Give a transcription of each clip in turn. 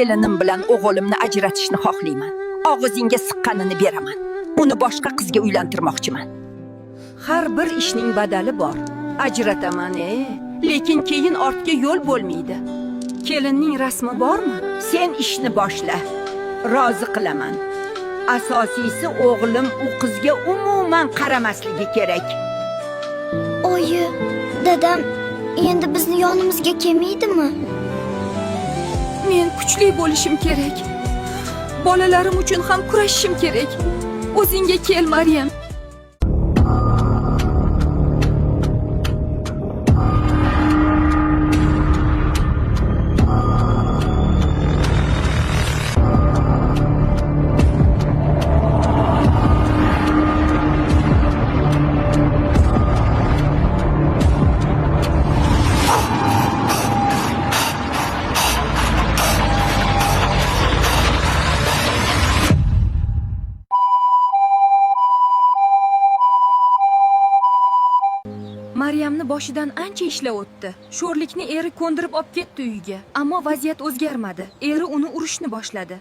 Kelinim bilan o'g'limni ajratishni xohlayman. Og'zingga siqqanini beraman. Uni boshqa qizga uylantirmoqchiman. Har bir ishning badali bor. Ajrataman, lekin keyin ortga yo'l bo'lmaydi. Kelinning rasmi bormi? Sen ishni boshla. Rozi qilaman. Asosiysi o'g'lim u qizga umuman qaramasligi kerak. Oyi, dadam endi bizni yonimizga kelmaydimi? Men kuchli bo'lishim kerak. Bolalarim uchun ham kurashishim kerak. O'zingga kel, Maryam. Maryamni boshidan ancha ishlab o'tdi. Sho'rlikni eri ko'ndirib olib ketdi uyiga. Ammo vaziyat o'zgarmadi. Eri uni urishni boshladi.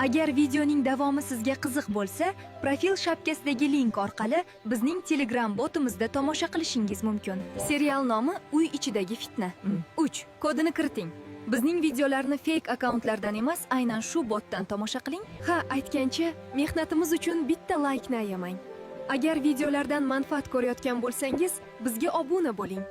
Agar videoning davomi sizga qiziq bo'lsa, profil shapkasidagi link orqali bizning Telegram botimizda tomosha qilishingiz mumkin. Serial nomi Uy ichidagi fitna. 3. Kodini kiriting. Bizning videolarni fake akkauntlardan emas, aynan shu botdan tomosha qiling. Ha, aytgancha, mehnatimiz uchun bitta like ni ayamang. Agar videolardan manfaat ko'rayotgan bo'lsangiz, bizga obuna bo'ling.